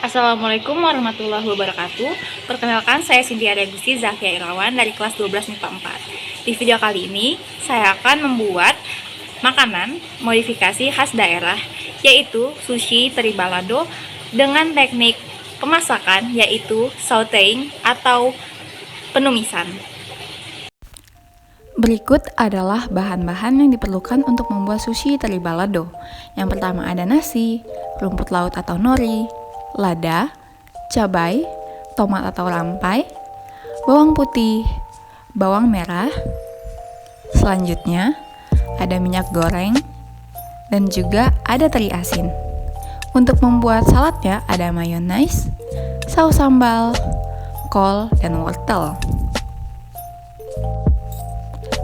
Assalamualaikum warahmatullahi wabarakatuh. Perkenalkan, saya Cynthia Regusti Zahia Irawan dari kelas 12 MIPA 4. Di video kali ini, saya akan membuat makanan modifikasi khas daerah, yaitu sushi teri balado dengan teknik pemasakan yaitu sauteing atau penumisan. Berikut adalah bahan-bahan yang diperlukan untuk membuat sushi teri balado. Yang pertama ada nasi, rumput laut atau nori, lada, cabai, tomat atau rampai, bawang putih, bawang merah. Selanjutnya ada minyak goreng dan juga ada teri asin. Untuk membuat saladnya ada mayonaise, saus sambal, kol, dan wortel.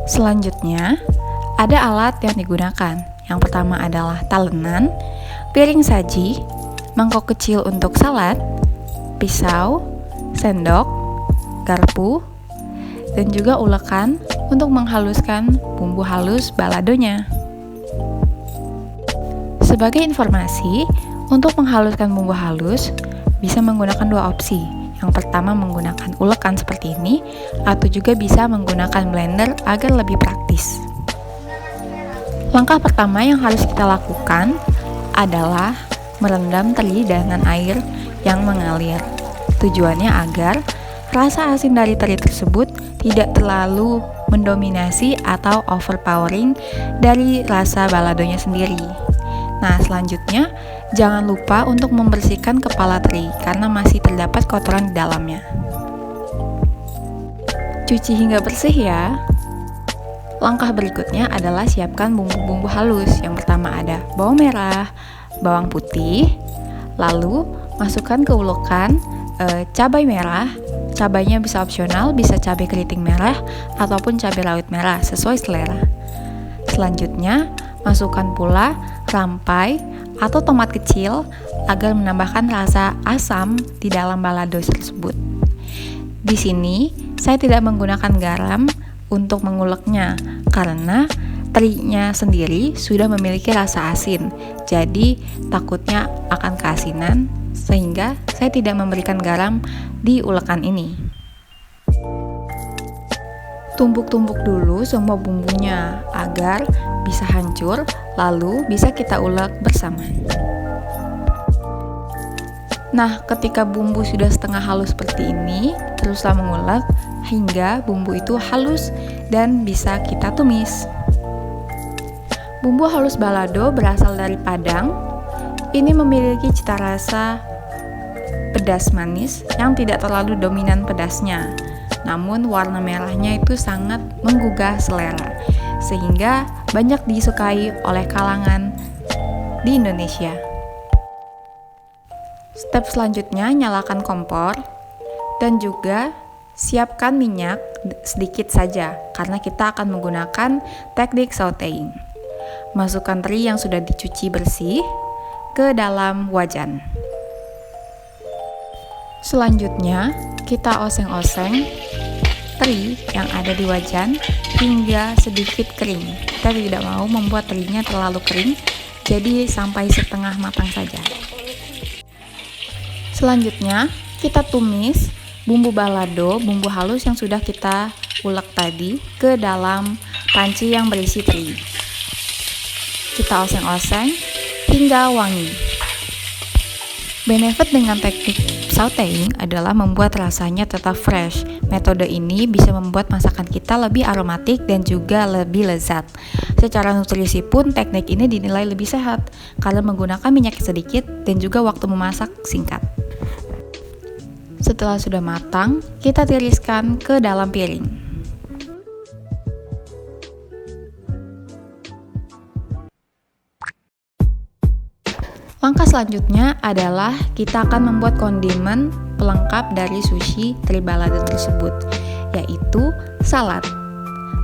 Selanjutnya, ada alat yang digunakan. Yang pertama adalah talenan, piring saji, mangkok kecil untuk salad, pisau, sendok, garpu, dan juga ulekan untuk menghaluskan bumbu halus baladonya. Sebagai informasi, untuk menghaluskan bumbu halus bisa menggunakan dua opsi. Yang pertama menggunakan ulekan seperti ini, atau juga bisa menggunakan blender agar lebih praktis. Langkah pertama yang harus kita lakukan adalah merendam teri dengan air yang mengalir. Tujuannya agar rasa asin dari teri tersebut tidak terlalu mendominasi atau overpowering dari rasa baladonya sendiri. Nah, selanjutnya jangan lupa untuk membersihkan kepala teri karena masih terdapat kotoran di dalamnya. Cuci hingga bersih ya. Langkah berikutnya adalah siapkan bumbu-bumbu halus. Yang pertama ada bawang merah, bawang putih, lalu masukkan ke ulekan cabai merah. Cabainya bisa opsional, bisa cabai keriting merah ataupun cabai rawit merah sesuai selera. Selanjutnya masukkan pula rampai atau tomat kecil agar menambahkan rasa asam di dalam balado tersebut. Di sini saya tidak menggunakan garam untuk menguleknya karena terinya sendiri sudah memiliki rasa asin. Jadi takutnya akan keasinan sehingga saya tidak memberikan garam di ulekan ini. Tumbuk-tumbuk dulu semua bumbunya agar bisa hancur, lalu bisa kita ulek bersama. Nah, ketika bumbu sudah setengah halus seperti ini, teruslah mengulek hingga bumbu itu halus dan bisa kita tumis. Bumbu halus balado berasal dari Padang. Ini memiliki cita rasa pedas manis yang tidak terlalu dominan pedasnya. Namun warna merahnya itu sangat menggugah selera, sehingga banyak disukai oleh kalangan di Indonesia. Step selanjutnya, nyalakan kompor dan juga siapkan minyak sedikit saja karena kita akan menggunakan teknik sauteing. Masukkan teri yang sudah dicuci bersih ke dalam wajan. Selanjutnya, kita oseng-oseng teri yang ada di wajan hingga sedikit kering. Kita tidak mau membuat terinya terlalu kering, jadi sampai setengah matang saja. Selanjutnya, kita tumis bumbu balado, bumbu halus yang sudah kita ulek tadi ke dalam panci yang berisi teri. Kita oseng-oseng hingga wangi. Benefit dengan teknik sauteing adalah membuat rasanya tetap fresh. Metode ini bisa membuat masakan kita lebih aromatik dan juga lebih lezat. Secara nutrisi pun teknik ini dinilai lebih sehat karena menggunakan minyak sedikit dan juga waktu memasak singkat. Setelah sudah matang, kita tiriskan ke dalam piring. Langkah selanjutnya adalah kita akan membuat kondimen pelengkap dari sushi teri balado tersebut, yaitu salad.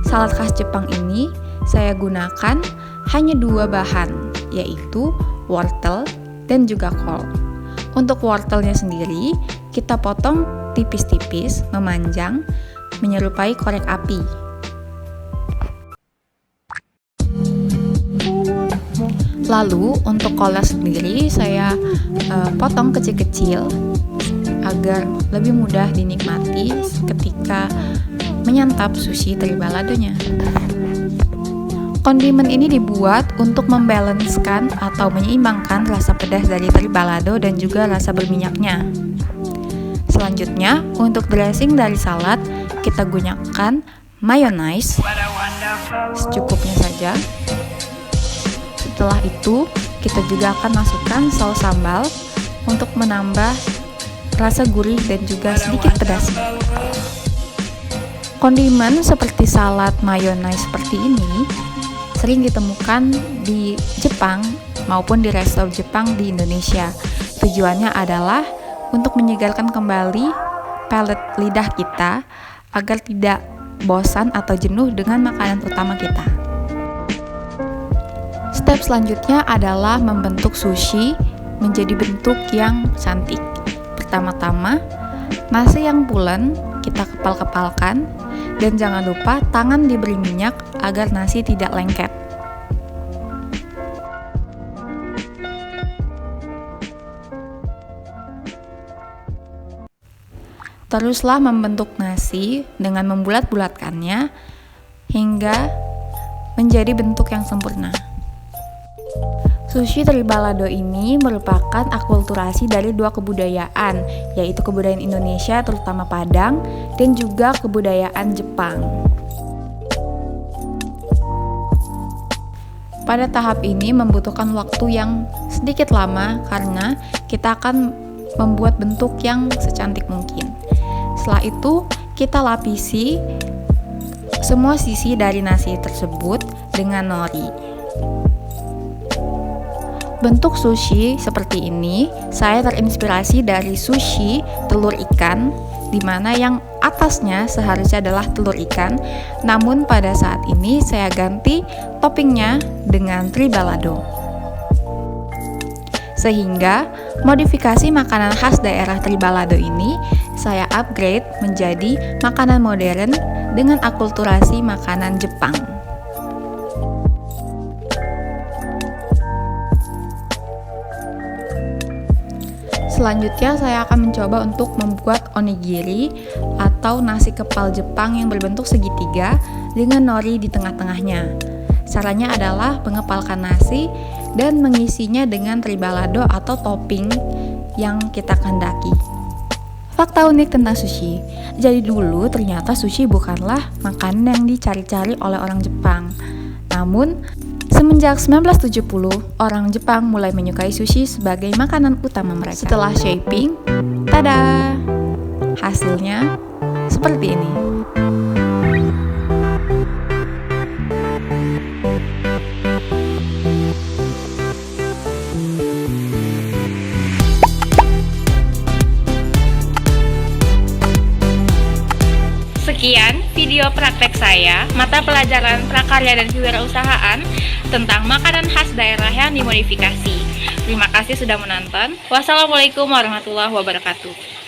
Salad khas Jepang ini saya gunakan hanya dua bahan, yaitu wortel dan juga kol. Untuk wortelnya sendiri, kita potong tipis-tipis, memanjang, menyerupai korek api. Lalu untuk kolak sendiri saya potong kecil-kecil agar lebih mudah dinikmati ketika menyantap sushi teri baladonya. Kondimen ini dibuat untuk membalanskan atau menyeimbangkan rasa pedas dari teri balado dan juga rasa berminyaknya. Selanjutnya, untuk dressing dari salad, kita gunakan mayonnaise secukupnya saja. Setelah itu, kita juga akan masukkan saus sambal untuk menambah rasa gurih dan juga sedikit pedas. Kondimen seperti salad mayonnaise seperti ini sering ditemukan di Jepang maupun di resto Jepang di Indonesia. Tujuannya adalah untuk menyegarkan kembali palet lidah kita agar tidak bosan atau jenuh dengan makanan utama kita. Step selanjutnya adalah membentuk sushi menjadi bentuk yang cantik. Pertama-tama, nasi yang pulen kita kepal-kepalkan, dan jangan lupa tangan diberi minyak agar nasi tidak lengket. Teruslah membentuk nasi dengan membulat-bulatkannya hingga menjadi bentuk yang sempurna. Sushi teri balado ini merupakan akulturasi dari dua kebudayaan, yaitu kebudayaan Indonesia terutama Padang dan juga kebudayaan Jepang. Pada tahap ini membutuhkan waktu yang sedikit lama karena kita akan membuat bentuk yang secantik mungkin. Setelah itu, kita lapisi semua sisi dari nasi tersebut dengan nori. Bentuk sushi seperti ini saya terinspirasi dari sushi telur ikan, di mana yang atasnya seharusnya adalah telur ikan, namun pada saat ini saya ganti toppingnya dengan teri balado. Sehingga modifikasi makanan khas daerah teri balado ini saya upgrade menjadi makanan modern dengan akulturasi makanan Jepang. Selanjutnya saya akan mencoba untuk membuat onigiri atau nasi kepal Jepang yang berbentuk segitiga dengan nori di tengah-tengahnya. Caranya adalah mengepalkan nasi dan mengisinya dengan teri balado atau topping yang kita kehendaki. Fakta unik tentang sushi. Jadi dulu ternyata sushi bukanlah makanan yang dicari-cari oleh orang Jepang. Namun semenjak 1970, orang Jepang mulai menyukai sushi sebagai makanan utama mereka. Setelah shaping, tada! Hasilnya seperti ini. Sekian video praktek saya, mata pelajaran prakarya dan kewirausahaan tentang makanan khas daerah yang dimodifikasi. Terima kasih sudah menonton. Wassalamualaikum warahmatullahi wabarakatuh.